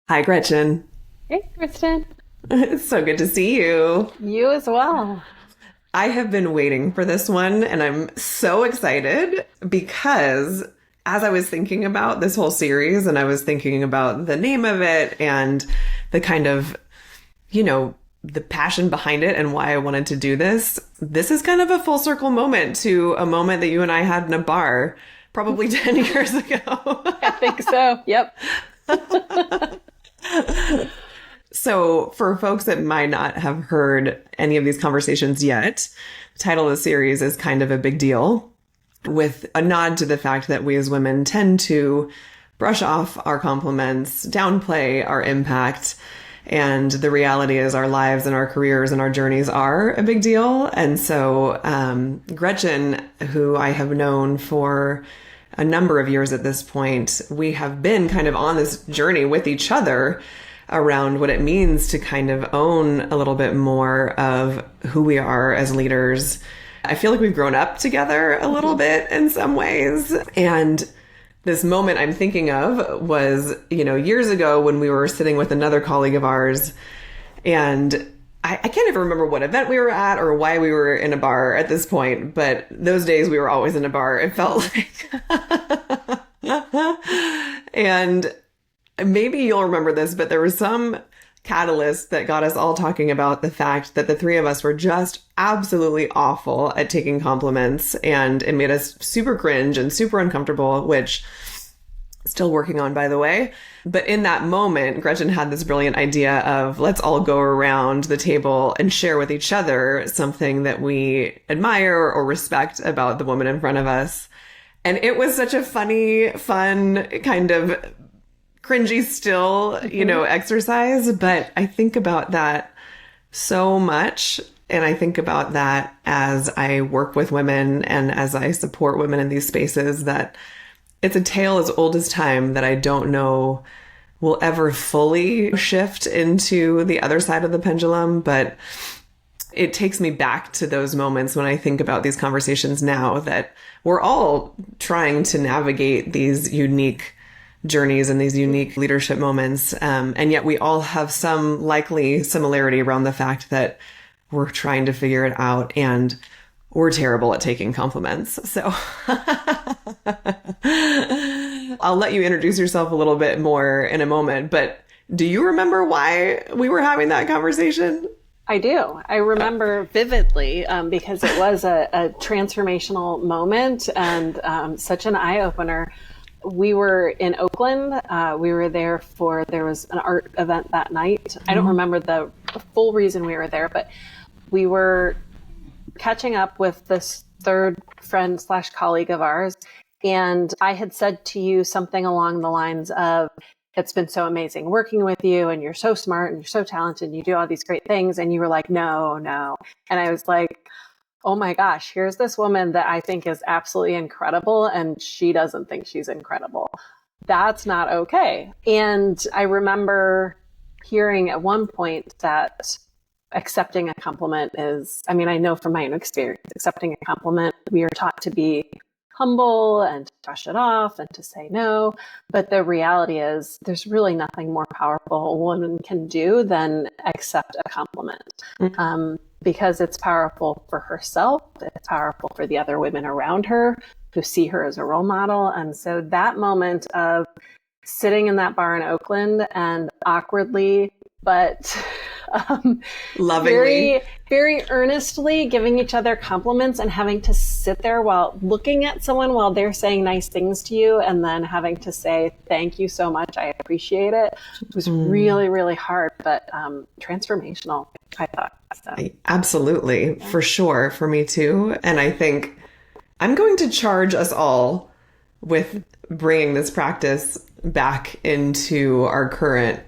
Hi, Gretchen. Hey, Kristen. It's so good to see you. You as well. I have been waiting for this one, and I'm so excited because as I was thinking about this whole series and I was thinking about the name of it and the kind of, the passion behind it and why I wanted to do this is kind of a full circle moment to a moment that you and I had in a bar probably 10 years ago. I think so. Yep. So for folks that might not have heard any of these conversations yet, the title of the series is kind of a big deal, with a nod to the fact that we as women tend to brush off our compliments, downplay our impact. And the reality is our lives and our careers and our journeys are a big deal. And so Gretchen, who I have known for a number of years at this point, we have been kind of on this journey with each other around what it means to kind of own a little bit more of who we are as leaders. I feel like we've grown up together a little bit in some ways. And this moment I'm thinking of was, years ago when we were sitting with another colleague of ours, and I can't even remember what event we were at or why we were in a bar at this point, but those days we were always in a bar, it felt like. And maybe you'll remember this, but there was some catalyst that got us all talking about the fact that the three of us were just absolutely awful at taking compliments, and it made us super cringe and super uncomfortable, which still working on, by the way. But in that moment, Gretchen had this brilliant idea of let's all go around the table and share with each other something that we admire or respect about the woman in front of us. And it was such a funny, fun kind of cringy still, exercise. But I think about that so much. And I think about that as I work with women and as I support women in these spaces, that it's a tale as old as time that I don't know will ever fully shift into the other side of the pendulum. But it takes me back to those moments when I think about these conversations now, that we're all trying to navigate these unique journeys and these unique leadership moments. And yet we all have some likely similarity around the fact that we're trying to figure it out and we're terrible at taking compliments. So I'll let you introduce yourself a little bit more in a moment. But do you remember why we were having that conversation? I do. I remember vividly because it was a transformational moment and such an eye-opener. We were in Oakland. We were there there was an art event that night. I don't remember the full reason we were there, but we were catching up with this third friend / colleague of ours. And I had said to you something along the lines of, it's been so amazing working with you, and you're so smart and you're so talented and you do all these great things. And you were like, no. And I was like, oh my gosh, here's this woman that I think is absolutely incredible, and she doesn't think she's incredible. That's not okay. And I remember hearing at one point that accepting a compliment I know from my own experience, accepting a compliment, we are taught to be humble and to brush it off and to say no. But the reality is there's really nothing more powerful a woman can do than accept a compliment. Because it's powerful for herself, it's powerful for the other women around her who see her as a role model. And so that moment of sitting in that bar in Oakland and awkwardly, but lovingly, very, very earnestly giving each other compliments and having to sit there while looking at someone while they're saying nice things to you, and then having to say, thank you so much, I appreciate it. It was really, really hard, but transformational, I thought. So. Absolutely, yeah. For sure, for me too. And I think I'm going to charge us all with bringing this practice back into our current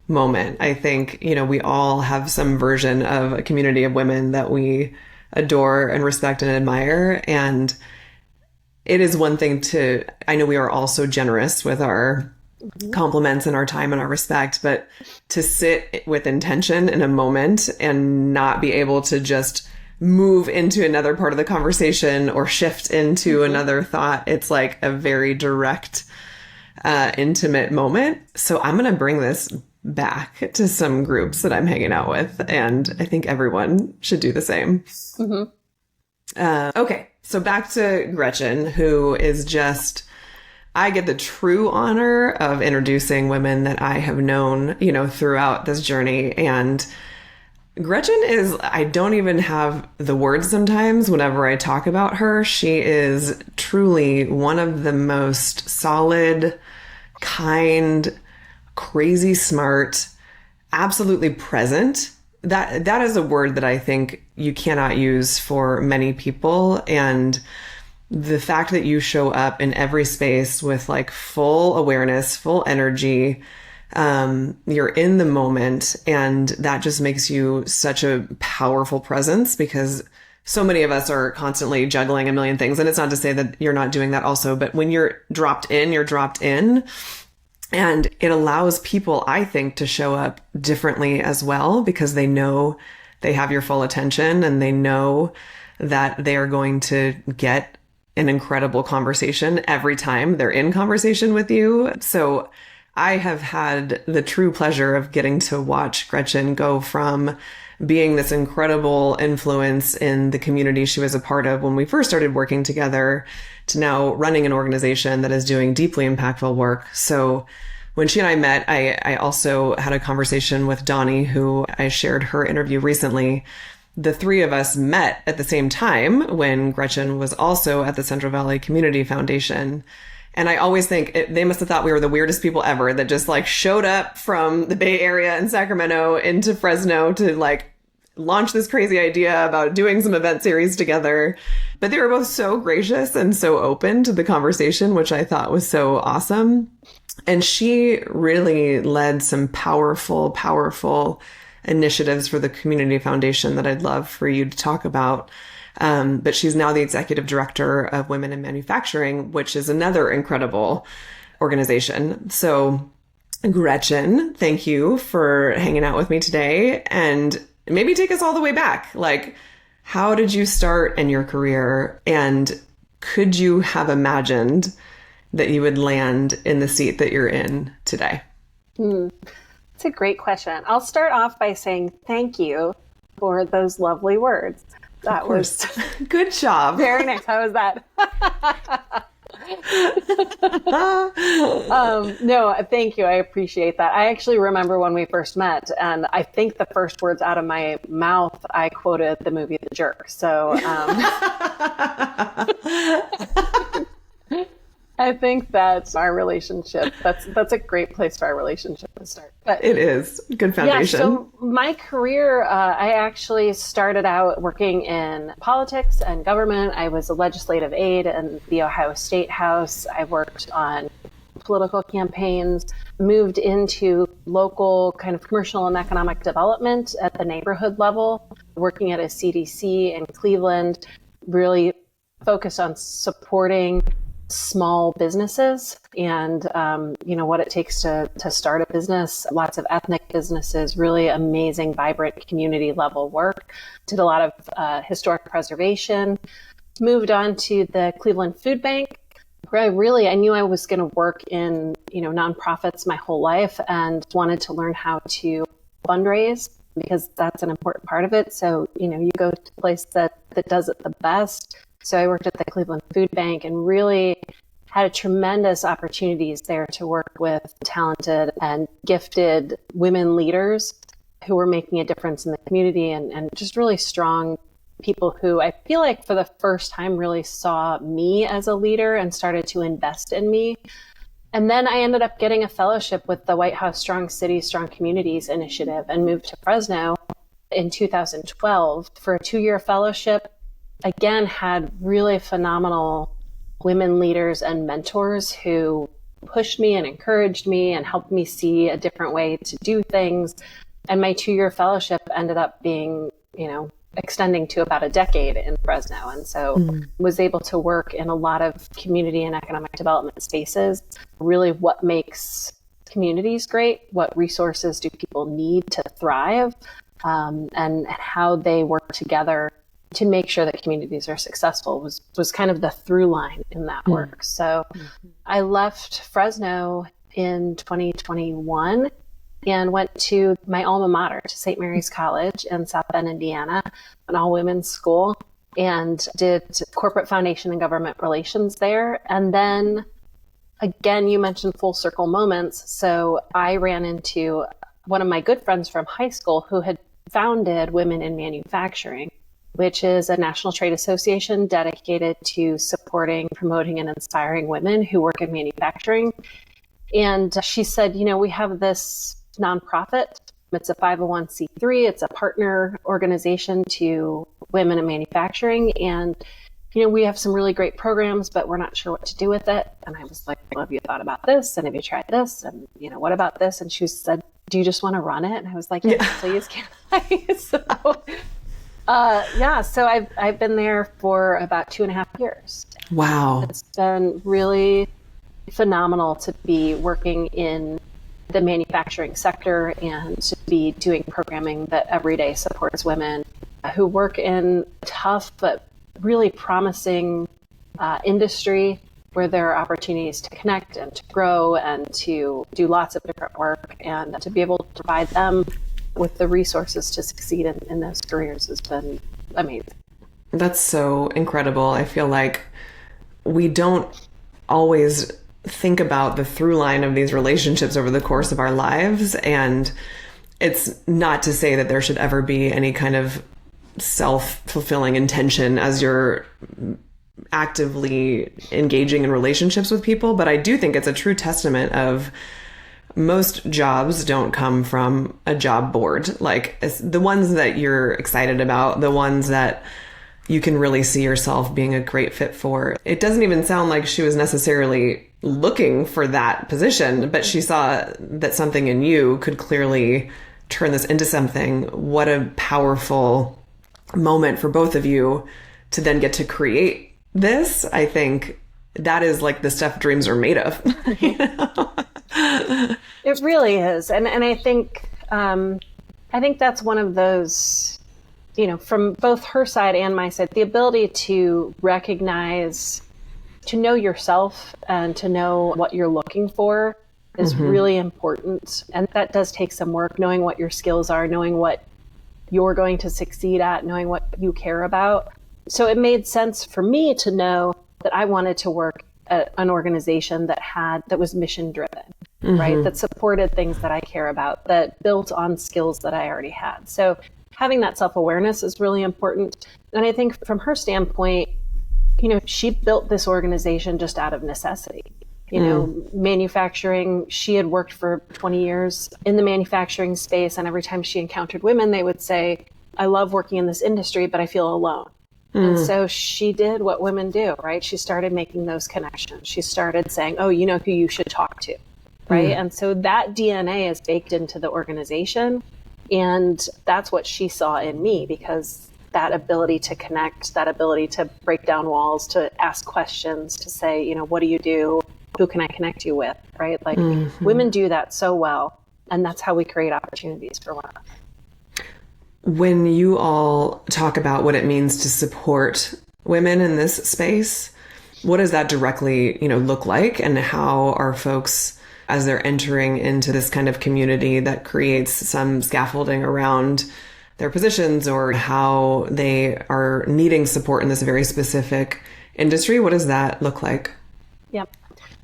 moment. I think, we all have some version of a community of women that we adore and respect and admire. And it is one thing I know we are all so generous with our compliments and our time and our respect, but to sit with intention in a moment and not be able to just move into another part of the conversation or shift into another thought, it's like a very direct intimate moment. So I'm going to bring this back to some groups that I'm hanging out with. And I think everyone should do the same. Okay. So back to Gretchen, who is just, I get the true honor of introducing women that I have known, throughout this journey. And Gretchen is, I don't even have the words sometimes whenever I talk about her. She is truly one of the most solid, kind, crazy smart, absolutely present. That is a word that I think you cannot use for many people. And the fact that you show up in every space with like full awareness, full energy, you're in the moment, and that just makes you such a powerful presence, because so many of us are constantly juggling a million things. And it's not to say that you're not doing that also, but when you're dropped in, you're dropped in. And it allows people, I think, to show up differently as well, because they know they have your full attention, and they know that they are going to get an incredible conversation every time they're in conversation with you. So I have had the true pleasure of getting to watch Gretchen go from being this incredible influence in the community she was a part of when we first started working together, to now running an organization that is doing deeply impactful work. So when she and I met, I also had a conversation with Donnie, who I shared her interview recently. The three of us met at the same time when Gretchen was also at the Central Valley Community Foundation. And I always think they must have thought we were the weirdest people ever, that just like showed up from the Bay Area and Sacramento into Fresno to like launch this crazy idea about doing some event series together. But they were both so gracious and so open to the conversation, which I thought was so awesome. And she really led some powerful, powerful initiatives for the Community Foundation that I'd love for you to talk about. But she's now the executive director of Women in Manufacturing, which is another incredible organization. So Gretchen, thank you for hanging out with me today, and maybe take us all the way back. Like, how did you start in your career, and could you have imagined that you would land in the seat that you're in today? That's a great question. I'll start off by saying thank you for those lovely words. That was good job. Very nice. How was that? No, thank you. I appreciate that. I actually remember when we first met, and I think the first words out of my mouth, I quoted the movie The Jerk. So I think that's our relationship. That's a great place for our relationship to start. But it is good foundation. Yeah, so my career, I actually started out working in politics and government. I was a legislative aide in the Ohio State House. I worked on political campaigns, moved into local kind of commercial and economic development at the neighborhood level, working at a CDC in Cleveland, really focused on supporting small businesses and, what it takes to start a business, lots of ethnic businesses, really amazing, vibrant community level work. Did a lot of historic preservation, moved on to the Cleveland Food Bank, where I knew I was going to work in, nonprofits my whole life, and wanted to learn how to fundraise, because that's an important part of it. So, you go to a place that does it the best. So I worked at the Cleveland Food Bank and really had tremendous opportunities there to work with talented and gifted women leaders who were making a difference in the community, and just really strong people who I feel like for the first time really saw me as a leader and started to invest in me. And then I ended up getting a fellowship with the White House Strong Cities, Strong Communities initiative, and moved to Fresno in 2012 for a 2-year fellowship. Again, had really phenomenal women leaders and mentors who pushed me and encouraged me and helped me see a different way to do things. And my 2-year fellowship ended up being, extending to about a decade in Fresno. And so was able to work in a lot of community and economic development spaces. Really, what makes communities great? What resources do people need to thrive? And how they work together to make sure that communities are successful was kind of the through line in that work. So I left Fresno in 2021 and went to my alma mater, to St. Mary's College in South Bend, Indiana, an all-women's school, and did corporate foundation and government relations there. And then, again, you mentioned full circle moments. So I ran into one of my good friends from high school who had founded Women in Manufacturing, which is a national trade association dedicated to supporting, promoting, and inspiring women who work in manufacturing. And she said, we have this nonprofit. It's a 501c3. It's a partner organization to women in manufacturing. And, we have some really great programs, but we're not sure what to do with it. And I was like, well, have you thought about this? And have you tried this? And, what about this? And she said, do you just want to run it? And I was like, yeah. Please, can I? So I've been there for about 2.5 years. Wow. It's been really phenomenal to be working in the manufacturing sector and to be doing programming that every day supports women who work in tough but really promising industry where there are opportunities to connect and to grow and to do lots of different work, and to be able to provide them with the resources to succeed in those careers has been amazing. That's so incredible. I feel like we don't always think about the through line of these relationships over the course of our lives. And it's not to say that there should ever be any kind of self-fulfilling intention as you're actively engaging in relationships with people. But I do think it's a true testament of most jobs don't come from a job board. Like the ones that you're excited about, the ones that you can really see yourself being a great fit for. It doesn't even sound like she was necessarily looking for that position, but she saw that something in you could clearly turn this into something. What a powerful moment for both of you to then get to create this. I think that is like the stuff dreams are made of. It really is. And I think that's one of those, from both her side and my side, the ability to recognize, to know yourself and to know what you're looking for is really important. And that does take some work, knowing what your skills are, knowing what you're going to succeed at, knowing what you care about. So it made sense for me to know that I wanted to work at an organization that was mission driven, right? That supported things that I care about, that built on skills that I already had. So having that self-awareness is really important. And I think from her standpoint, she built this organization just out of necessity. Manufacturing, she had worked for 20 years in the manufacturing space. And every time she encountered women, they would say, I love working in this industry, but I feel alone. And so she did what women do, right? She started making those connections. She started saying, oh, you know who you should talk to, right? And so that DNA is baked into the organization. And that's what she saw in me, because that ability to connect, that ability to break down walls, to ask questions, to say, what do you do? Who can I connect you with, right? Like women do that so well. And that's how we create opportunities for one another. When you all talk about what it means to support women in this space, what does that directly, look like? And how are folks, as they're entering into this kind of community that creates some scaffolding around their positions, or how they are needing support in this very specific industry, what does that look like? Yep.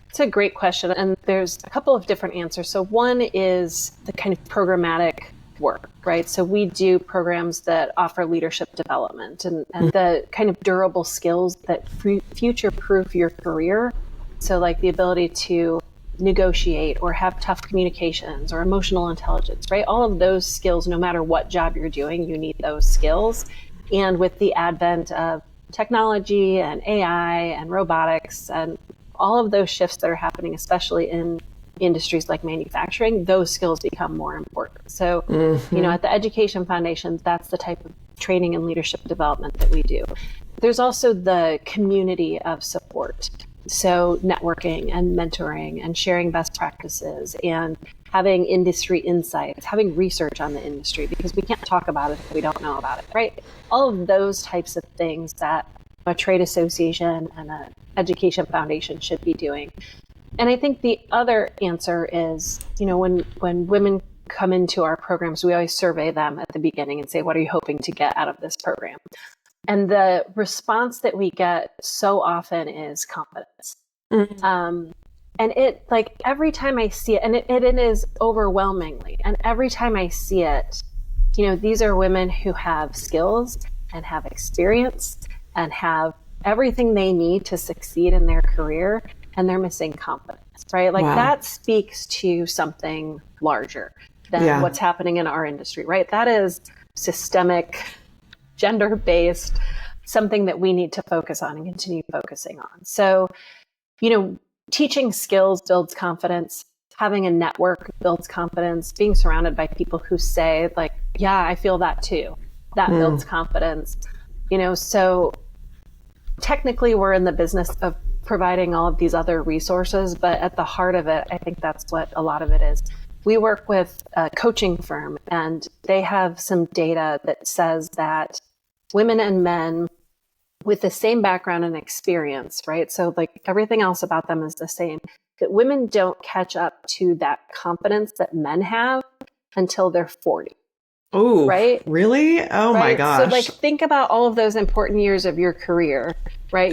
It's a great question. And there's a couple of different answers. So one is the kind of programmatic work, right? So we do programs that offer leadership development and the kind of durable skills that future-proof your career. So like the ability to negotiate or have tough communications or emotional intelligence, right? All of those skills, no matter what job you're doing, you need those skills. And with the advent of technology and AI and robotics and all of those shifts that are happening, especially in industries like manufacturing, those skills become more important. So, at the Education Foundation, that's the type of training and leadership development that we do. There's also the community of support. So networking and mentoring and sharing best practices and having industry insights, having research on the industry, because we can't talk about it if we don't know about it, right? All of those types of things that a trade association and an education foundation should be doing. And I think the other answer is, when women come into our programs, we always survey them at the beginning and say, what are you hoping to get out of this program? And the response that we get so often is confidence. Mm-hmm. And it, like, every time I see it, and it is overwhelmingly, and every time I see it, these are women who have skills and have experience and have everything they need to succeed in their career, and they're missing confidence, right? Like, wow. That speaks to something larger than what's happening in our industry, right? That is systemic, gender-based, something that we need to focus on and continue focusing on. So, teaching skills builds confidence. Having a network builds confidence. Being surrounded by people who say, like, yeah, I feel that too. That builds confidence. So technically we're in the business of providing all of these other resources, but at the heart of it, I think that's what a lot of it is. We work with a coaching firm, and they have some data that says that women and men with the same background and experience, right? So, like, everything else about them is the same, that women don't catch up to that confidence that men have until they're 40. Oh, right? Really? Oh, right? My gosh. So, like, think about all of those important years of your career, right?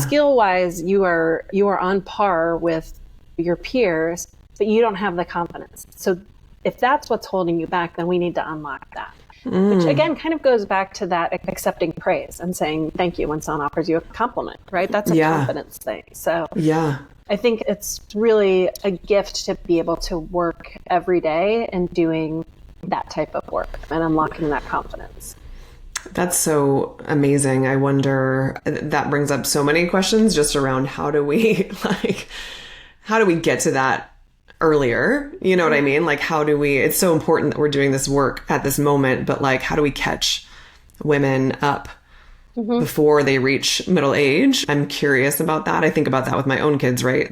Skill wise, you are on par with your peers, but you don't have the confidence. So if that's what's holding you back, then we need to unlock that. Which again kind of goes back to that accepting praise and saying thank you when someone offers you a compliment, right? That's a confidence thing. So I think it's really a gift to be able to work every day and doing that type of work and unlocking that confidence. That's so amazing. I wonder, that brings up so many questions just around how do we get to that earlier? You know what I mean? Like, it's so important that we're doing this work at this moment, but like, how do we catch women up before they reach middle age? I'm curious about that. I think about that with my own kids, right?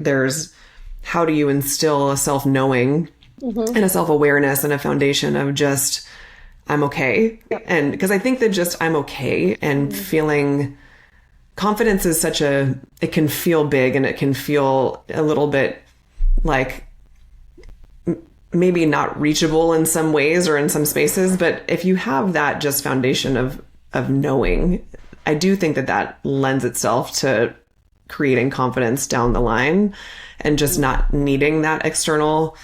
How do you instill a self-knowing and a self-awareness and a foundation of just, I'm okay. Yep. And because I think that just I'm okay and feeling confidence is it can feel big, and it can feel a little bit like maybe not reachable in some ways or in some spaces. But if you have that just foundation of knowing, I do think that lends itself to creating confidence down the line, and just not needing that external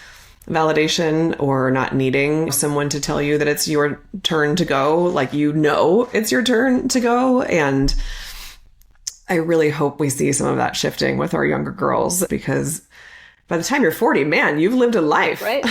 validation or not needing someone to tell you that it's your turn to go. Like, it's your turn to go. And I really hope we see some of that shifting with our younger girls, because by the time you're 40, man, you've lived a life. Right.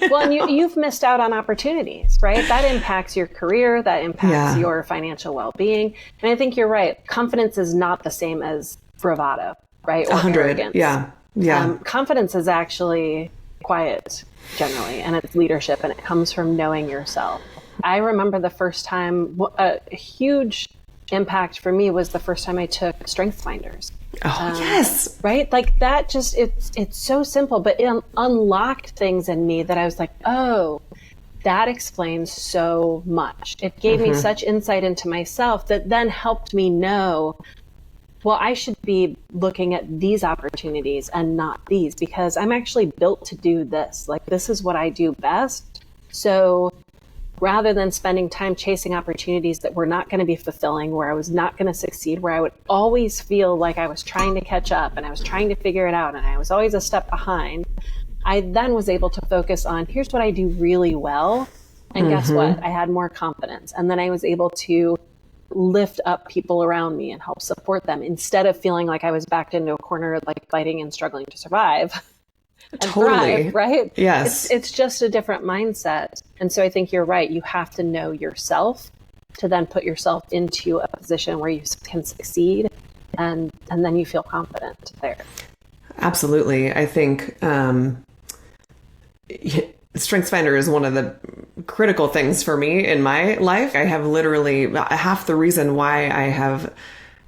Well, and you've missed out on opportunities, right? That impacts your career, that impacts your financial well-being. And I think you're right. Confidence is not the same as bravado, right? Or 100. arrogance. Yeah. Confidence is actually quiet generally, and it's leadership, and it comes from knowing yourself. I remember the first time, a huge impact for me was the first time I took strength finders. Oh, yes. Right? Like, that just, it's so simple, but it unlocked things in me that I was like, oh, that explains so much. It gave me such insight into myself that then helped me know, well, I should be looking at these opportunities and not these, because I'm actually built to do this. Like, this is what I do best. So rather than spending time chasing opportunities that were not going to be fulfilling, where I was not going to succeed, where I would always feel like I was trying to catch up and I was trying to figure it out and I was always a step behind, I then was able to focus on, here's what I do really well. And guess what? I had more confidence. And then I was able to lift up people around me and help support them, instead of feeling like I was backed into a corner, like fighting and struggling to survive. Totally. Thrive, right? Yes. It's just a different mindset. And so I think you're right. You have to know yourself to then put yourself into a position where you can succeed, and then you feel confident there. Absolutely. I think StrengthsFinder is one of the critical things for me in my life. I have literally half the reason why I have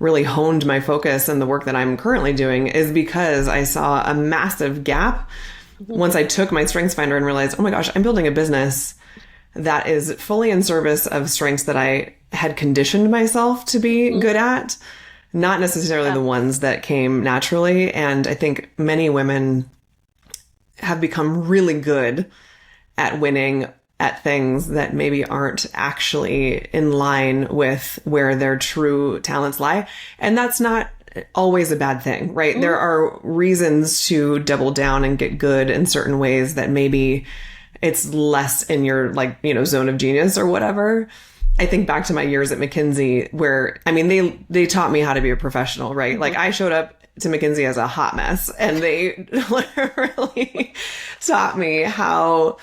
really honed my focus and the work that I'm currently doing is because I saw a massive gap once I took my Strengths Finder and realized, oh my gosh, I'm building a business that is fully in service of strengths that I had conditioned myself to be good at, not necessarily the ones that came naturally. And I think many women have become really good at winning at things that maybe aren't actually in line with where their true talents lie. And that's not always a bad thing, right? There are reasons to double down and get good in certain ways that maybe it's less in your zone of genius or whatever. I think back to my years at McKinsey where, I mean, they taught me how to be a professional, right? Like I showed up to McKinsey as a hot mess and they literally taught me how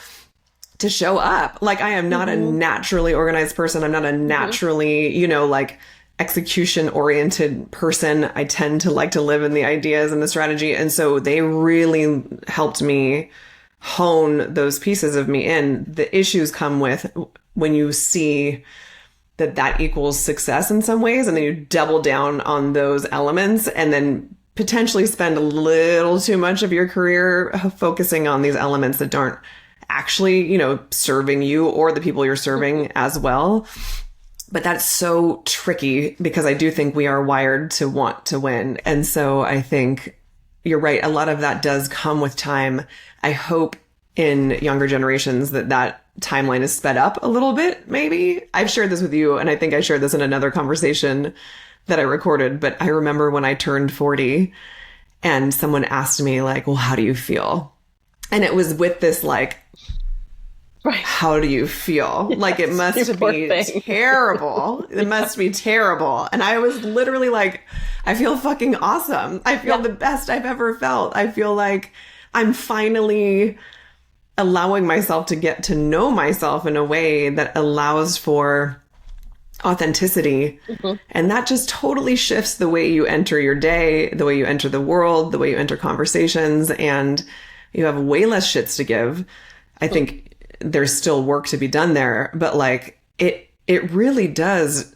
to show up. Like I am not a naturally organized person. I'm not a naturally, execution oriented person. I tend to like to live in the ideas and the strategy. And so they really helped me hone those pieces of me in. The issues come with when you see that equals success in some ways, and then you double down on those elements and then potentially spend a little too much of your career focusing on these elements that aren't actually, serving you or the people you're serving as well. But that's so tricky because I do think we are wired to want to win. And so I think you're right. A lot of that does come with time. I hope in younger generations that timeline is sped up a little bit, maybe. I've shared this with you, and I think I shared this in another conversation that I recorded, but I remember when I turned 40 and someone asked me well, how do you feel? And it was with this right. How do you feel? Yes, it must be terrible. It must be terrible. And I was literally I feel fucking awesome. I feel the best I've ever felt. I feel like I'm finally allowing myself to get to know myself in a way that allows for authenticity. And that just totally shifts the way you enter your day, the way you enter the world, the way you enter conversations, and you have way less shits to give. I think there's still work to be done there, but it really does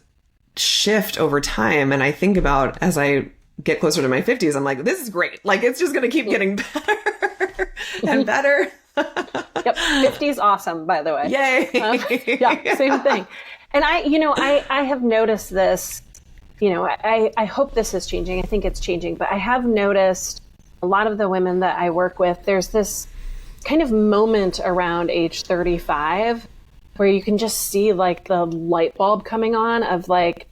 shift over time. And I think about as I get closer to my 50s, I'm like, this is great. It's just going to keep getting better and better. Yep. 50's awesome, by the way. Yay. Yeah, same thing. And I have noticed this, I hope this is changing. I think it's changing, but I have noticed a lot of the women that I work with, there's this kind of moment around age 35 where you can just see the light bulb coming on of oh,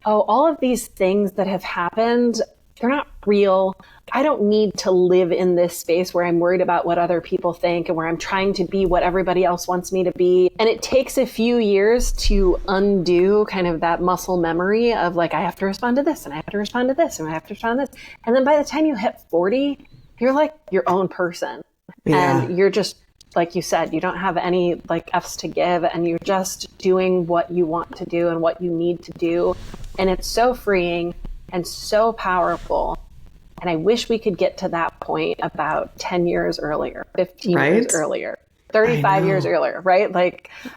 all of these things that have happened, they're not real. I don't need to live in this space where I'm worried about what other people think and where I'm trying to be what everybody else wants me to be. And it takes a few years to undo kind of that muscle memory of I have to respond to this and I have to respond to this and I have to respond to this. And then by the time you hit 40, you're your own person. Yeah. And you're just, like you said, you don't have any F's to give and you're just doing what you want to do and what you need to do. And it's so freeing and so powerful. And I wish we could get to that point about 10 years earlier, 15 years earlier, 35 years earlier, right?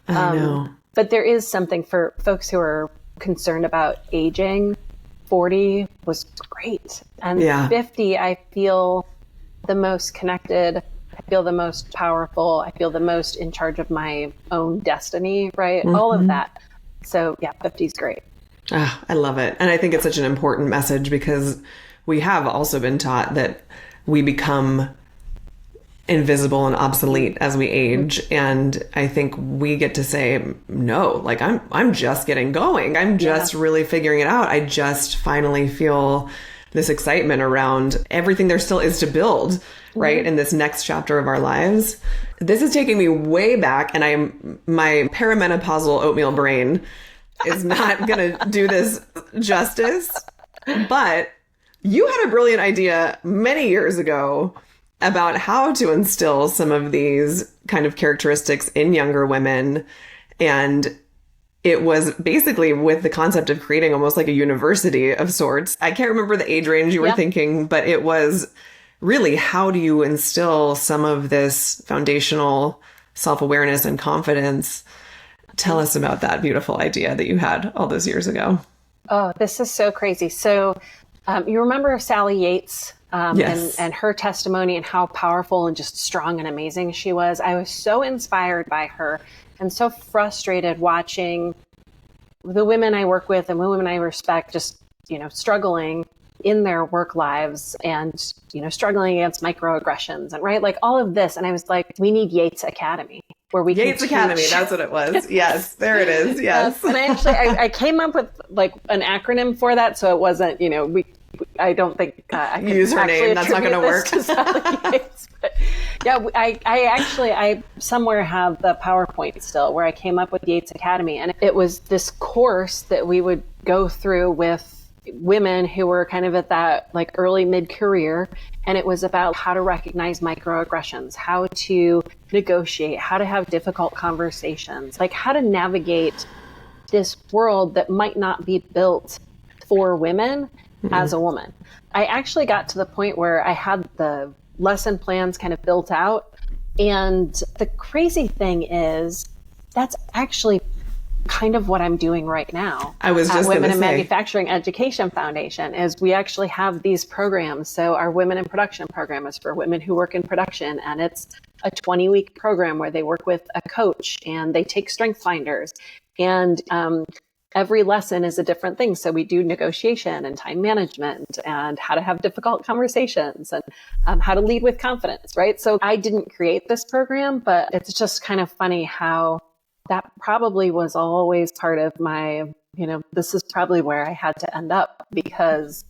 I know. But there is something for folks who are concerned about aging. 40 was great. And 50, I feel the most connected. I feel the most powerful. I feel the most in charge of my own destiny, right? All of that. So 50 is great. I love it. And I think it's such an important message because we have also been taught that we become invisible and obsolete as we age. And I think we get to say, no, I'm just getting going. I'm just really figuring it out. I just finally feel this excitement around everything there still is to build, right? In this next chapter of our lives. This is taking me way back, and my perimenopausal oatmeal brain is not going to do this justice. But you had a brilliant idea many years ago about how to instill some of these kind of characteristics in younger women. And it was basically with the concept of creating almost like a university of sorts. I can't remember the age range you were thinking, but it was really, how do you instill some of this foundational self-awareness and confidence? Tell us about that beautiful idea that you had all those years ago. Oh, this is so crazy. So you remember Sally Yates Yes. and her testimony and how powerful and just strong and amazing she was. I was so inspired by her and so frustrated watching the women I work with and women I respect just, struggling in their work lives and, struggling against microaggressions and right, like all of this. And I was like, we need Yates Academy where we Yates Academy, that's what it was. Yes, there it is. Yes. And I came up with like an acronym for that. So it wasn't, I don't think I can username. That's not going to work. But yeah, I somewhere have the PowerPoint still where I came up with Yates Academy, and it was this course that we would go through with women who were kind of at that like early mid-career, and it was about how to recognize microaggressions, how to negotiate, how to have difficult conversations, like how to navigate this world that might not be built for women as a woman. I actually got to the point where I had the lesson plans kind of built out. And the crazy thing is that's actually kind of what I'm doing right now. I was just Women in say. Manufacturing Education Foundation is we actually have these programs. So our Women in Production program is for women who work in production, and it's a 20-week program where they work with a coach and they take strength finders. And every lesson is a different thing. So we do negotiation and time management and how to have difficult conversations and how to lead with confidence, right? So I didn't create this program, but it's just kind of funny how that probably was always part of my, this is probably where I had to end up, because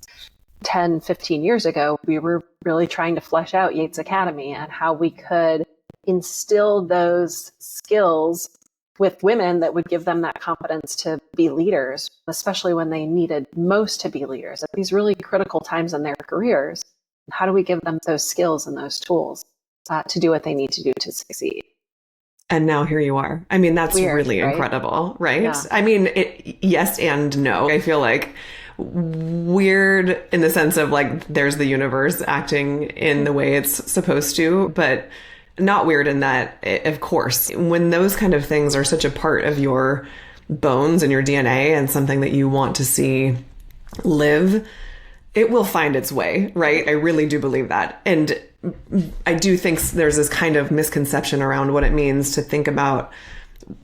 10, 15 years ago, we were really trying to flesh out Yates Academy and how we could instill those skills with women that would give them that confidence to be leaders, especially when they needed most to be leaders at these really critical times in their careers. How do we give them those skills and those tools to do what they need to do to succeed? And now here you are. I mean, that's Weird, really right? incredible, right? Yeah. I mean, yes and no. I feel like weird in the sense of like there's the universe acting in the way it's supposed to, but not weird in that, of course, when those kind of things are such a part of your bones and your DNA and something that you want to see live, it will find its way, right? I really do believe that. And I do think there's this kind of misconception around what it means to think about,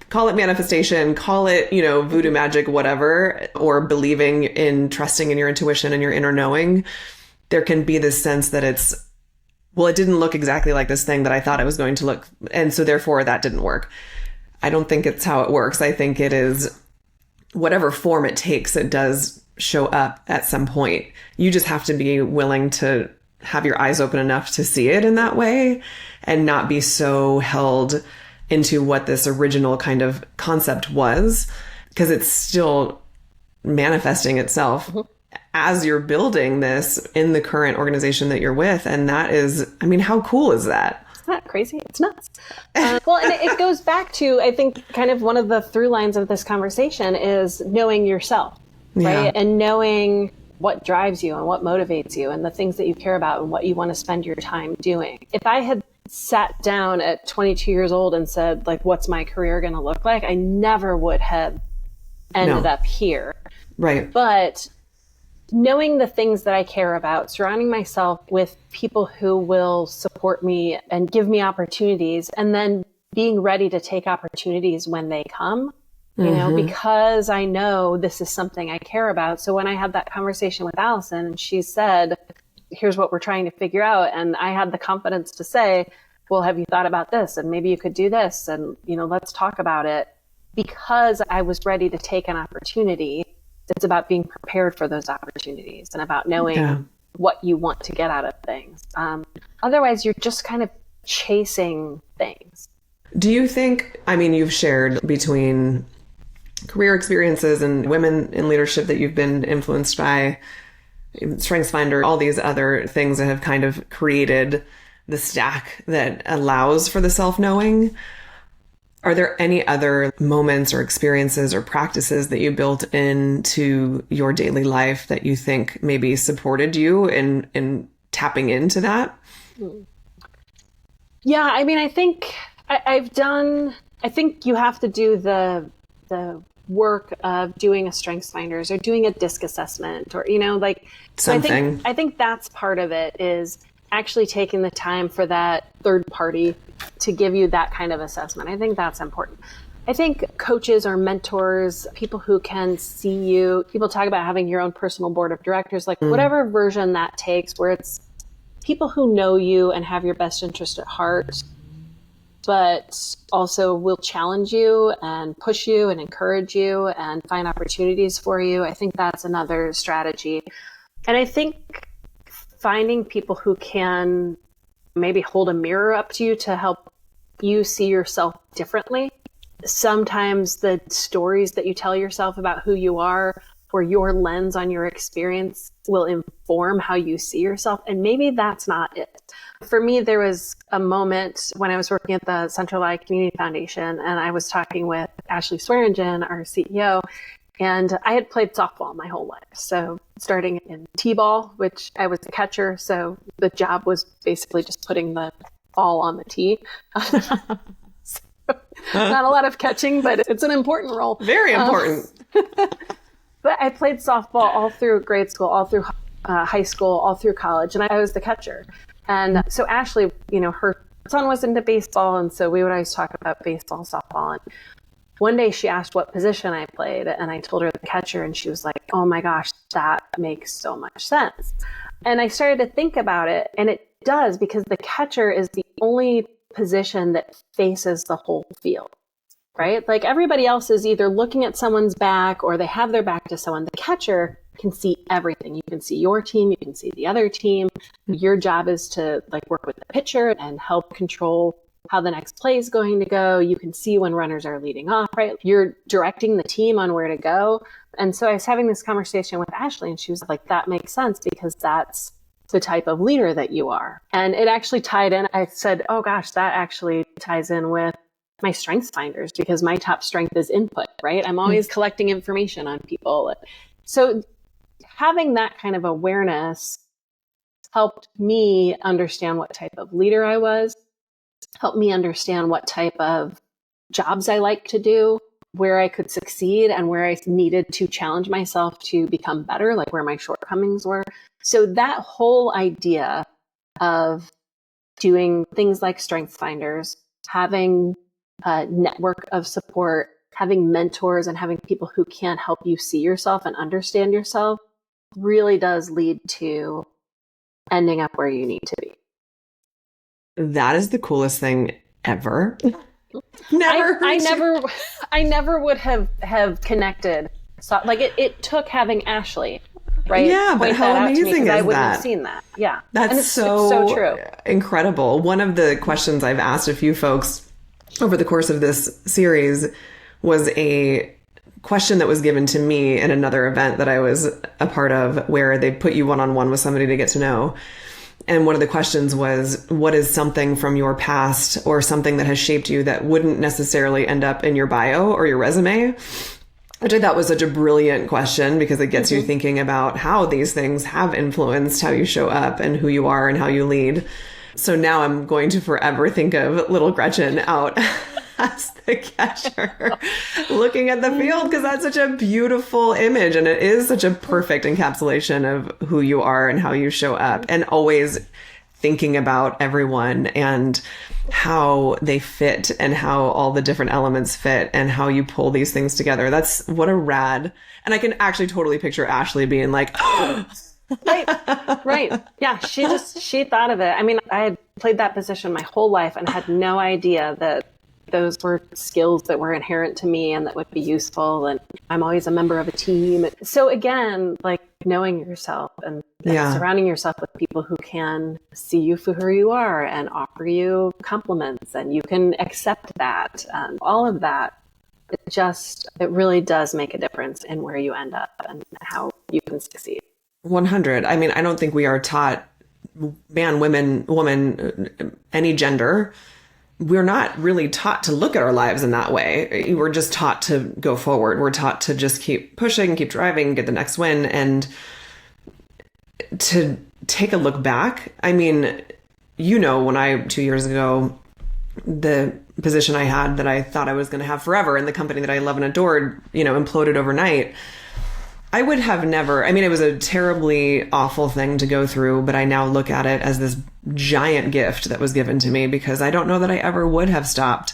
call it manifestation, call it, voodoo magic, whatever, or believing in trusting in your intuition and your inner knowing. There can be this sense that it didn't look exactly like this thing that I thought it was going to look. And so therefore that didn't work. I don't think it's how it works. I think it is whatever form it takes, it does show up at some point. You just have to be willing to have your eyes open enough to see it in that way and not be so held into what this original kind of concept was, because it's still manifesting itself as you're building this in the current organization that you're with. And that is, I mean, how cool is that? It's not crazy. It's nuts. Well, and it goes back to, I think, kind of one of the through lines of this conversation is knowing yourself, right? Yeah. And knowing what drives you and what motivates you and the things that you care about and what you want to spend your time doing. If I had sat down at 22 years old and said, like, what's my career going to look like? I never would have ended up here. Right. But knowing the things that I care about, surrounding myself with people who will support me and give me opportunities, and then being ready to take opportunities when they come, because I know this is something I care about. So when I had that conversation with Allison, and she said, here's what we're trying to figure out. And I had the confidence to say, well, have you thought about this? And maybe you could do this. And, let's talk about it. Because I was ready to take an opportunity. It's about being prepared for those opportunities and about knowing what you want to get out of things. Otherwise, you're just kind of chasing things. Do you think, you've shared between career experiences and women in leadership that you've been influenced by, StrengthsFinder, all these other things that have kind of created the stack that allows for the self-knowing. Are there any other moments or experiences or practices that you built into your daily life that you think maybe supported you in tapping into that? Yeah, I think I've done, I think you have to do the work of doing a strengths finders or doing a disc assessment or, like something. So I think that's part of it, is actually taking the time for that third party to give you that kind of assessment. I think that's important. I think coaches or mentors, people who can see you, people talk about having your own personal board of directors, like whatever version that takes, where it's people who know you and have your best interest at heart, but also will challenge you and push you and encourage you and find opportunities for you. I think that's another strategy. And I think finding people who can maybe hold a mirror up to you to help you see yourself differently. Sometimes the stories that you tell yourself about who you are, or your lens on your experience, will inform how you see yourself. And maybe that's not it. For me, there was a moment when I was working at the Central Valley Community Foundation, and I was talking with Ashley Swearingen, our CEO, and I had played softball my whole life. So starting in t-ball, which I was a catcher. So the job was basically just putting the ball on the tee. Not a lot of catching, but it's an important role. Very important. But I played softball all through grade school, all through high school, all through college, and I was the catcher. And so Ashley, her son was into baseball, and so we would always talk about baseball, softball. And one day she asked what position I played, and I told her the catcher, and she was like, "Oh my gosh, that makes so much sense." And I started to think about it, and it does, because the catcher is the only position that faces the whole field, right? Like everybody else is either looking at someone's back or they have their back to someone. The catcher can see everything. You can see your team, you can see the other team. Your job is to work with the pitcher and help control how the next play is going to go. You can see when runners are leading off, right? You're directing the team on where to go. And so I was having this conversation with Ashley, and she was like, that makes sense, because that's the type of leader that you are. And it actually tied in. I said, oh gosh, that actually ties in with my strengths finders, because my top strength is input, right? I'm always collecting information on people. So having that kind of awareness helped me understand what type of leader I was, helped me understand what type of jobs I like to do, where I could succeed and where I needed to challenge myself to become better, like where my shortcomings were. So that whole idea of doing things like strengths finders, having a network of support, having mentors, and having people who can help you see yourself and understand yourself really does lead to ending up where you need to be. That is the coolest thing ever. I never would have connected. So it took having Ashley, right? Yeah, but how amazing is that? I wouldn't have seen that. Yeah. That's it's so true. Incredible. One of the questions I've asked a few folks over the course of this series was a question that was given to me in another event that I was a part of, where they put you one-on-one with somebody to get to know. And one of the questions was, what is something from your past or something that has shaped you that wouldn't necessarily end up in your bio or your resume? Which I thought was such a brilliant question, because it gets you thinking about how these things have influenced how you show up and who you are and how you lead. So now I'm going to forever think of little Gretchen out as the catcher looking at the field, because that's such a beautiful image, and it is such a perfect encapsulation of who you are and how you show up, and always thinking about everyone and how they fit and how all the different elements fit and how you pull these things together. That's what a rad. And I can actually totally picture Ashley being like, Right. Yeah. She thought of it. I mean, I had played that position my whole life and had no idea that those were skills that were inherent to me and that would be useful. And I'm always a member of a team. So again, knowing yourself and surrounding yourself with people who can see you for who you are and offer you compliments, and you can accept that, and all of that. It really does make a difference in where you end up and how you can succeed. 100. I mean, I don't think we are taught, man, women, woman, any gender, we're not really taught to look at our lives in that way. We're just taught to go forward. We're taught to just keep pushing, keep driving, get the next win. And to take a look back, I mean, when I 2 years ago the position I had that I thought I was going to have forever and the company that I love and adored, imploded overnight, I would have never, it was a terribly awful thing to go through, but I now look at it as this giant gift that was given to me, because I don't know that I ever would have stopped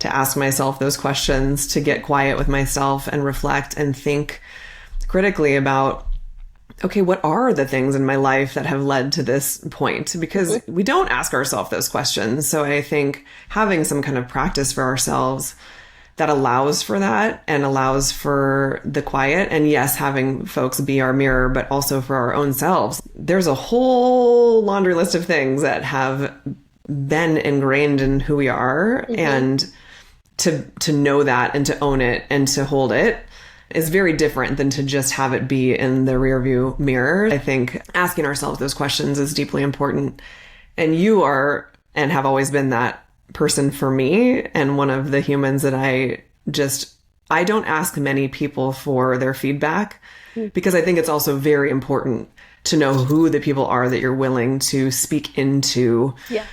to ask myself those questions, to get quiet with myself and reflect and think critically about, okay, what are the things in my life that have led to this point? Because we don't ask ourselves those questions. So I think having some kind of practice for ourselves that allows for that and allows for the quiet, and yes, having folks be our mirror, but also for our own selves. There's a whole laundry list of things that have been ingrained in who we are, and to know that and to own it and to hold it is very different than to just have it be in the rearview mirror. I think asking ourselves those questions is deeply important. And you are, and have always been, that person for me, and one of the humans that I don't ask many people for their feedback, because I think it's also very important to know who the people are that you're willing to speak into. Yeah.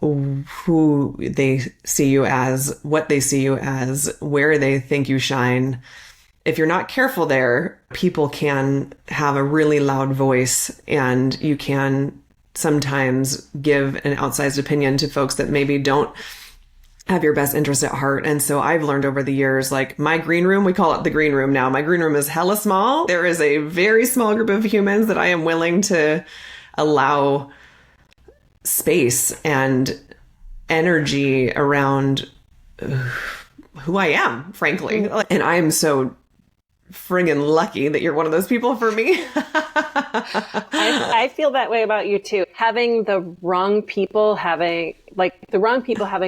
Who they see you as, what they see you as, where they think you shine. If you're not careful there, people can have a really loud voice, and you can sometimes give an outsized opinion to folks that maybe don't have your best interest at heart. And so I've learned over the years, like my green room, we call it the green room now. My green room is hella small. There is a very small group of humans that I am willing to allow space and energy around who I am, frankly. And I am so friggin' lucky that you're one of those people for me. I feel that way about you too. Having the wrong people having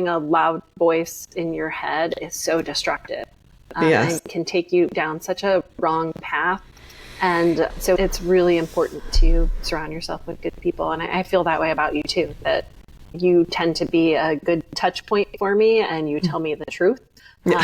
a loud voice in your head is so destructive. Yes. And can take you down such a wrong path. And so it's really important to surround yourself with good people. And I feel that way about you too, that you tend to be a good touch point for me, and you tell me the truth. And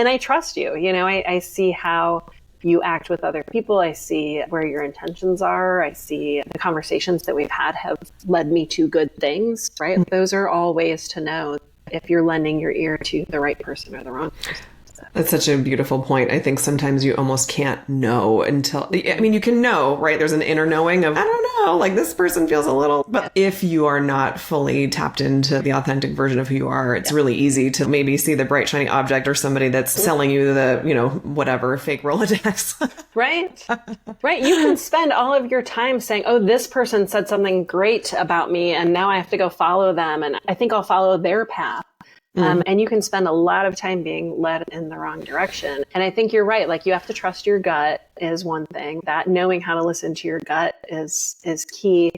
I trust you. I see how you act with other people. I see where your intentions are. I see the conversations that we've had have led me to good things, right? Those are all ways to know if you're lending your ear to the right person or the wrong person. That's such a beautiful point. I think sometimes you almost can't know until, you can know, right? There's an inner knowing of, I don't know, like this person feels a little, but if you are not fully tapped into the authentic version of who you are, it's really easy to maybe see the bright, shiny object or somebody that's selling you the, whatever, fake Rolodex. Right. Right. You can spend all of your time saying, oh, this person said something great about me, and now I have to go follow them, and I think I'll follow their path. And you can spend a lot of time being led in the wrong direction. And I think you're right. Like, you have to trust your gut is one thing. That knowing how to listen to your gut is key.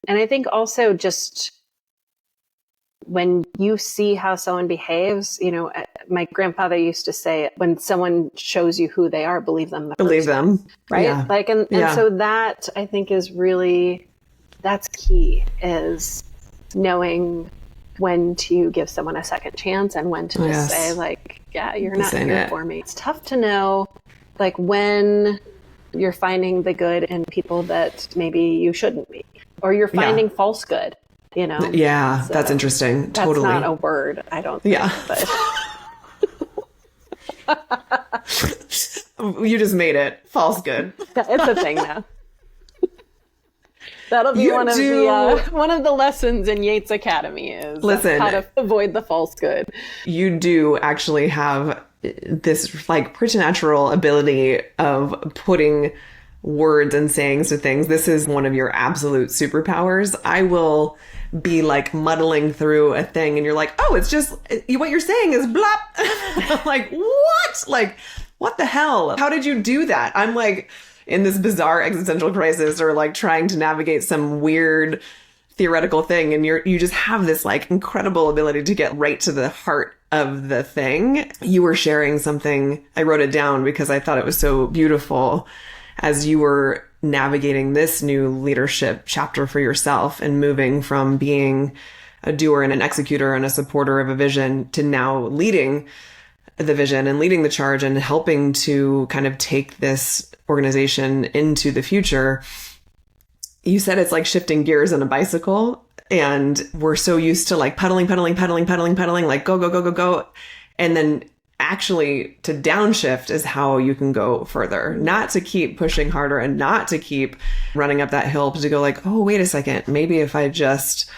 And I think also just when you see how someone behaves, my grandfather used to say, when someone shows you who they are, believe them. Believe them. Right. Yeah. And so that I think is really, that's key, is knowing when to give someone a second chance and when to just say, like, yeah, you're not here for me. It's tough to know, like, when you're finding the good in people that maybe you shouldn't be, or you're finding false good, Yeah, so that's interesting. Totally. That's not a word, I don't think. But you just made it. False good. It's a thing now. That'll be one of the lessons in Yates Academy is how to avoid the false good. You do actually have this like preternatural ability of putting words and sayings to things. This is one of your absolute superpowers. I will be like muddling through a thing and you're like, oh, it's just what you're saying is blop. I'm like, what? Like, what the hell? How did you do that? I'm like in this bizarre existential crisis or like trying to navigate some weird theoretical thing. And you just have this like incredible ability to get right to the heart of the thing. You were sharing something. I wrote it down because I thought it was so beautiful as you were navigating this new leadership chapter for yourself and moving from being a doer and an executor and a supporter of a vision to now leading the vision and leading the charge and helping to kind of take this organization into the future. You said it's like shifting gears on a bicycle. And we're so used to like pedaling, like go, go, go, go, go. And then actually to downshift is how you can go further, not to keep pushing harder and not to keep running up that hill, but to go like, oh, wait a second, maybe if I just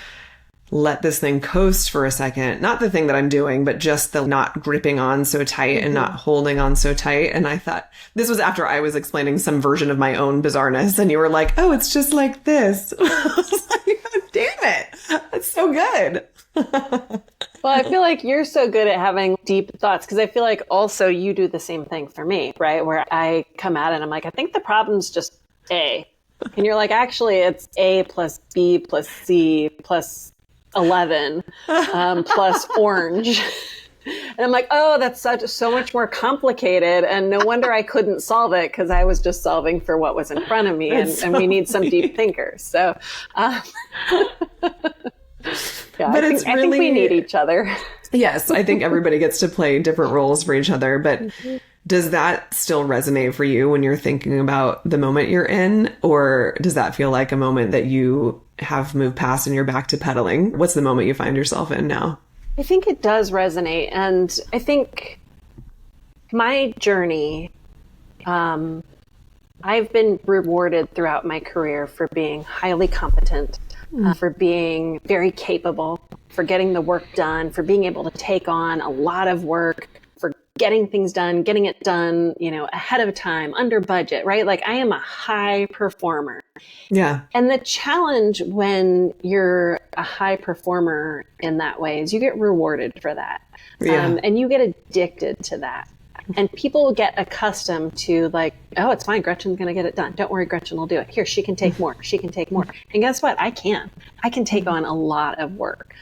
let this thing coast for a second, not the thing that I'm doing, but just the not gripping on so tight and not holding on so tight. And I thought this was after I was explaining some version of my own bizarreness. And you were like, oh, it's just like this. I was like, oh, damn it. That's so good. Well, I feel like you're so good at having deep thoughts because I feel like also you do the same thing for me, right? Where I come at it and I'm like, I think the problem's just A. And you're like, actually, it's A plus B plus C plus 11 plus orange. And I'm like, oh, that's so much more complicated. And no wonder I couldn't solve it because I was just solving for what was in front of me. And we need some deep thinkers. So, yeah, but I think we need each other. Yes, I think everybody gets to play different roles for each other. But does that still resonate for you when you're thinking about the moment you're in? Or does that feel like a moment that you have moved past and you're back to pedaling? What's the moment you find yourself in now? I think it does resonate. And I think my journey, I've been rewarded throughout my career for being highly competent, for being very capable, for getting the work done, for being able to take on a lot of work, for getting things done, getting it done, ahead of time, under budget, right? Like I am a high performer. Yeah. And the challenge when you're a high performer in that way is you get rewarded for that. Yeah. And you get addicted to that. And people get accustomed to like, oh, it's fine. Gretchen's going to get it done. Don't worry, Gretchen will do it. Here, she can take more. She can take more. And guess what? I can take on a lot of work,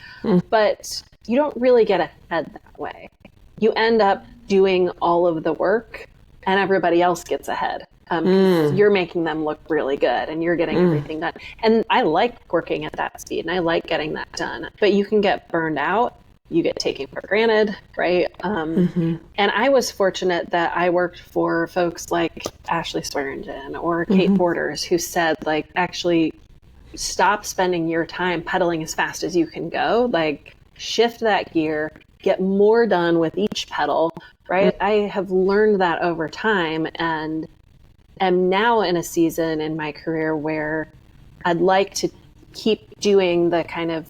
but you don't really get ahead that way. You end up doing all of the work and everybody else gets ahead. You're making them look really good and you're getting everything done. And I like working at that speed and I like getting that done, but you can get burned out. You get taken for granted, right? And I was fortunate that I worked for folks like Ashley Swearingen or Kate Borders who said, like, actually stop spending your time pedaling as fast as you can go. Like, shift that gear, get more done with each pedal, right? I have learned that over time and am now in a season in my career where I'd like to keep doing the kind of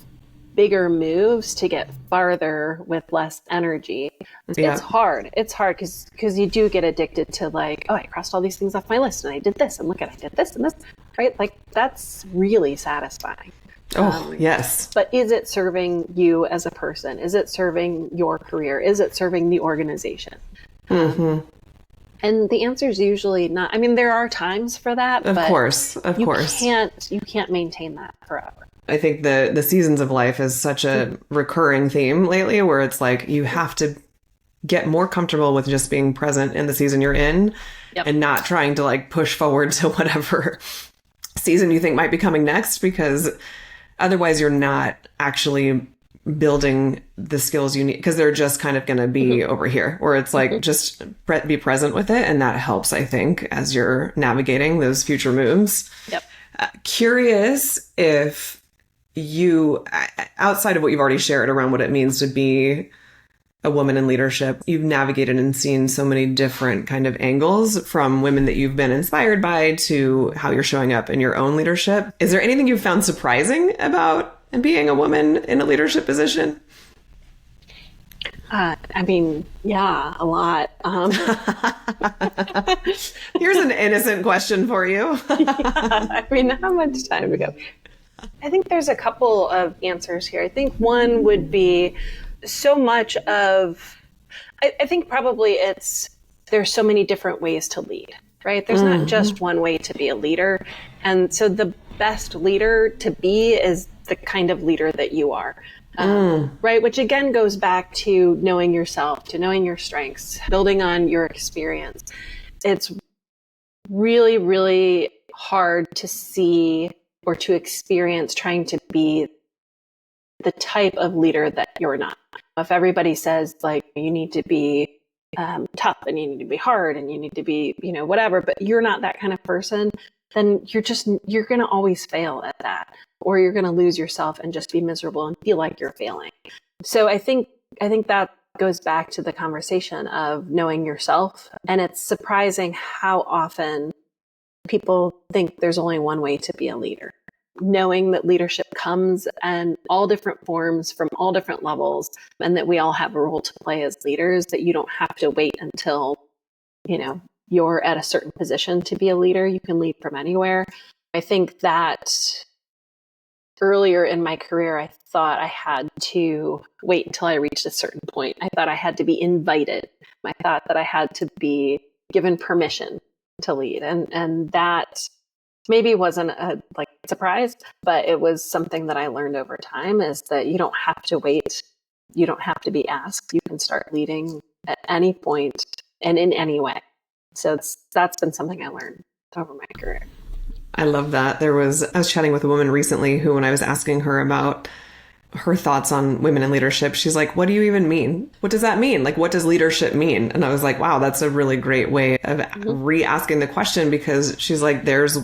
bigger moves to get farther with less energy. Yeah. It's hard because you do get addicted to like, oh, I crossed all these things off my list and I did this and look at I did this and this, right? Like that's really satisfying. Yes. But is it serving you as a person? Is it serving your career? Is it serving the organization? And the answer is usually not. I mean, there are times for that. Of course. You can't maintain that forever. I think the seasons of life is such a recurring theme lately where it's like you have to get more comfortable with just being present in the season you're in and not trying to like push forward to whatever season you think might be coming next, because otherwise you're not actually building the skills you need because they're just kind of going to be over here where it's like just be present with it. And that helps, I think, as you're navigating those future moves. Curious if you, outside of what you've already shared around what it means to be a woman in leadership, you've navigated and seen so many different kind of angles from women that you've been inspired by to how you're showing up in your own leadership. Is there anything you've found surprising about being a woman in a leadership position? I mean, yeah, a lot. Here's an innocent question for you. I mean, how much time to go? I think there's a couple of answers here. I think one would be so much of, I think probably there's so many different ways to lead, right? There's not just one way to be a leader. And so the best leader to be is the kind of leader that you are, right? Which again goes back to knowing yourself, to knowing your strengths, building on your experience. It's really, really hard to see or to experience trying to be the type of leader that you're not. If everybody says like you need to be tough and you need to be hard and you need to be, whatever, but you're not that kind of person, then you're going to always fail at that, or you're going to lose yourself and just be miserable and feel like you're failing. So I think that goes back to the conversation of knowing yourself. And it's surprising how often people think there's only one way to be a leader. Knowing that leadership comes in all different forms from all different levels, and that we all have a role to play as leaders, that you don't have to wait until, you're at a certain position to be a leader. You can lead from anywhere. I think that earlier in my career, I thought I had to wait until I reached a certain point. I thought I had to be invited. I thought that I had to be given permission to lead. And that maybe wasn't a surprise, but it was something that I learned over time, is that you don't have to wait. You don't have to be asked. You can start leading at any point and in any way. So that's been something I learned over my career. I love that. I was chatting with a woman recently who, when I was asking her about her thoughts on women in leadership, she's like, what do you even mean? What does that mean? Like, what does leadership mean? And I was like, wow, that's a really great way of re-asking the question, because she's like, there's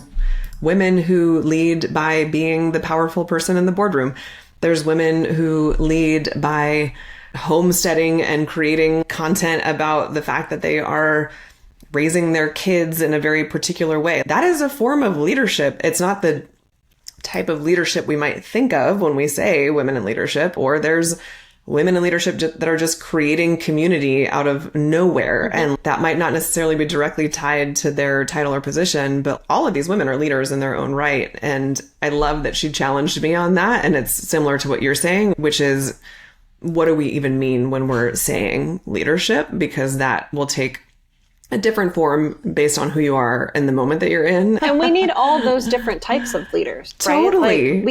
women who lead by being the powerful person in the boardroom. There's women who lead by homesteading and creating content about the fact that they are raising their kids in a very particular way. That is a form of leadership. It's not the type of leadership we might think of when we say women in leadership, or there's women in leadership that are just creating community out of nowhere. And that might not necessarily be directly tied to their title or position, but all of these women are leaders in their own right. And I love that she challenged me on that. And it's similar to what you're saying, which is, what do we even mean when we're saying leadership? Because that will take a different form based on who you are in the moment that you're in. And we need all those different types of leaders, right? Totally.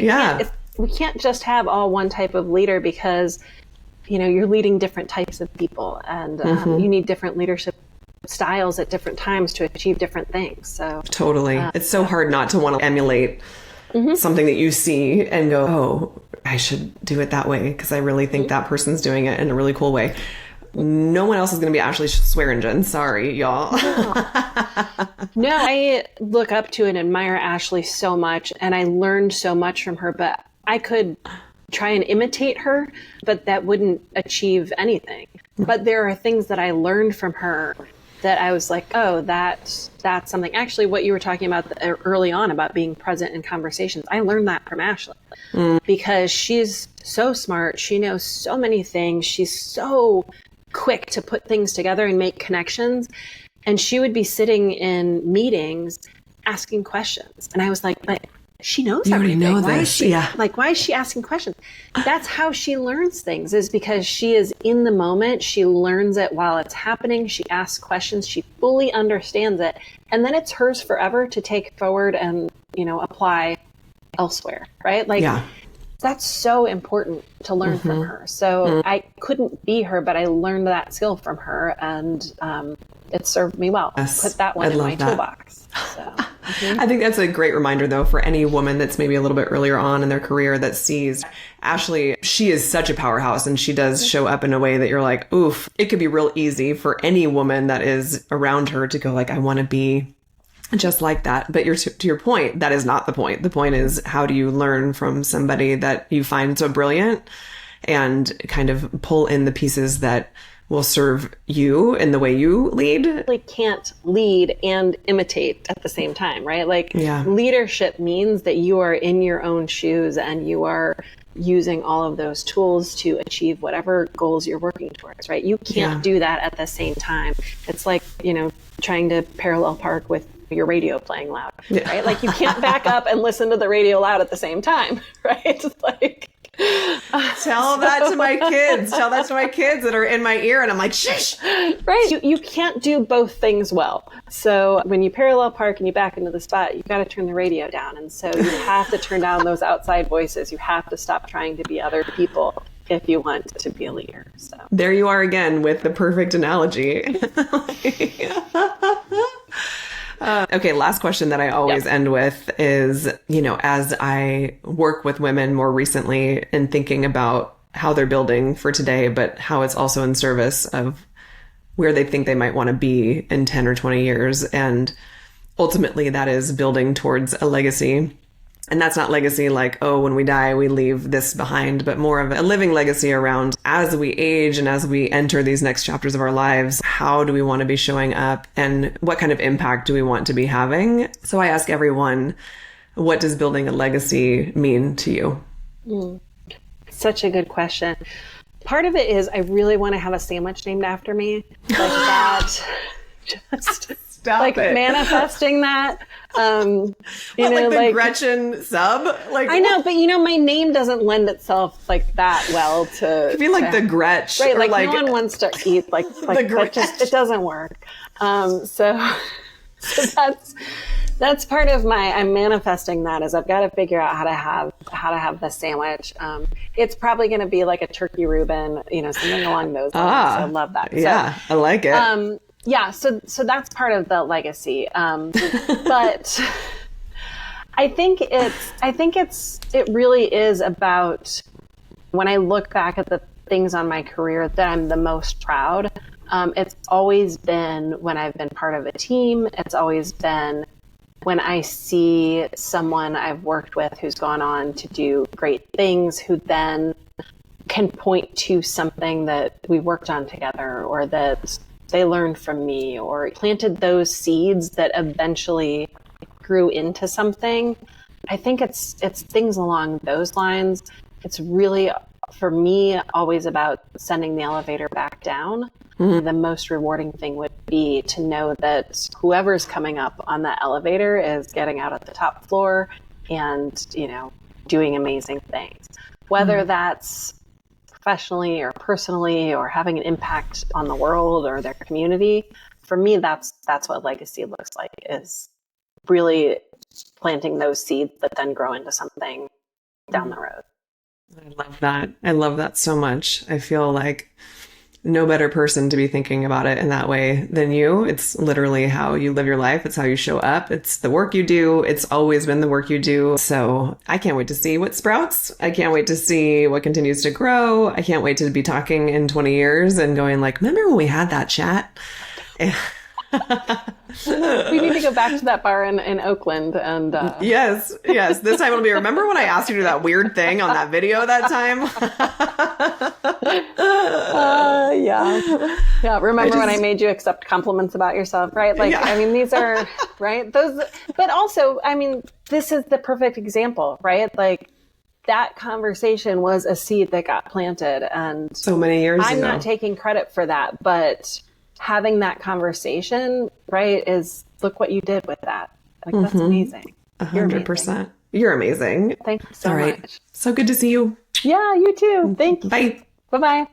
We can't just have all one type of leader, because, you're leading different types of people, and you need different leadership styles at different times to achieve different things. So totally. It's so hard not to want to emulate something that you see and go, oh, I should do it that way, because I really think that person's doing it in a really cool way. No one else is going to be Ashley Swearingen. Sorry, y'all. No, I look up to and admire Ashley so much, and I learned so much from her, but I could try and imitate her, but that wouldn't achieve anything. But there are things that I learned from her that I was like, oh, that's something. Actually, what you were talking about early on about being present in conversations, I learned that from Ashley because she's so smart. She knows so many things. She's so quick to put things together and make connections. And she would be sitting in meetings asking questions. And I was like, but she knows you everything. Already know why this. Why is she asking questions? That's how she learns things, is because she is in the moment. She learns it while it's happening. She asks questions. She fully understands it. And then it's hers forever to take forward and, apply elsewhere, right? That's so important to learn from her. So I couldn't be her, but I learned that skill from her, and it served me well. Yes, Put that one in my toolbox. So, I think that's a great reminder, though, for any woman that's maybe a little bit earlier on in their career that sees Ashley. She is such a powerhouse, and she does show up in a way that you're like, oof. It could be real easy for any woman that is around her to go like, I want to be just like that. But to your point, that is not the point. The point is, how do you learn from somebody that you find so brilliant and kind of pull in the pieces that will serve you in the way you lead? Can't lead and imitate at the same time, right? Leadership means that you are in your own shoes and you are using all of those tools to achieve whatever goals you're working towards, right? You can't do that at the same time. It's like, trying to parallel park with your radio playing loud, right? You can't back up and listen to the radio loud at the same time, right? Tell that to my kids. Tell that to my kids that are in my ear, and I'm like, shush. Right. You can't do both things well. So when you parallel park and you back into the spot, you've got to turn the radio down. And so you have to turn down those outside voices. You have to stop trying to be other people if you want to be a leader. So there you are again with the perfect analogy. Okay, last question that I always end with is, as I work with women more recently and thinking about how they're building for today, but how it's also in service of where they think they might want to be in 10 or 20 years. And ultimately that is building towards a legacy. And that's not legacy like, oh, when we die, we leave this behind, but more of a living legacy around as we age and as we enter these next chapters of our lives, how do we want to be showing up and what kind of impact do we want to be having? So I ask everyone, what does building a legacy mean to you? Such a good question. Part of it is I really want to have a sandwich named after me. Like that. Just Stop like it. Manifesting that. Like the Gretchen sub? Like I know, but my name doesn't lend itself like that well to be like the Gretch. Right, or like no one wants to eat like Gretch. it doesn't work. So that's part of I'm manifesting that is I've got to figure out how to have the sandwich. It's probably going to be like a turkey Reuben, something along those lines. So I love that. Yeah, I like it. Yeah, so that's part of the legacy. But I think it really is about when I look back at the things on my career that I'm the most proud. It's always been when I've been part of a team. It's always been when I see someone I've worked with who's gone on to do great things, who then can point to something that we worked on together or that they learned from me or planted those seeds that eventually grew into something. I think it's things along those lines. It's really, for me, always about sending the elevator back down. Mm-hmm. The most rewarding thing would be to know that whoever's coming up on that elevator is getting out at the top floor and, doing amazing things. Whether that's professionally or personally or having an impact on the world or their community, for me, that's what legacy looks like, is really planting those seeds that then grow into something down the road. I love that. I love that so much. I feel like no better person to be thinking about it in that way than you. It's literally how you live your life. It's how you show up. It's the work you do. It's always been the work you do. So I can't wait to see what sprouts. I can't wait to see what continues to grow. I can't wait to be talking in 20 years and going like, remember when we had that chat? We need to go back to that bar in Oakland and yes this time it'll be, remember when I asked you to do that weird thing on that video that time? Remember when I made you accept compliments about yourself, right? I mean, these are right, those, but also, I mean, this is the perfect example, right? Like that conversation was a seed that got planted, and so many years ago. I'm not taking credit for that, but having that conversation, right, is look what you did with that. Like, that's amazing. 100%. You're amazing. Thank you so much. So good to see you. Yeah, you too. Thank you. Bye. Bye-bye.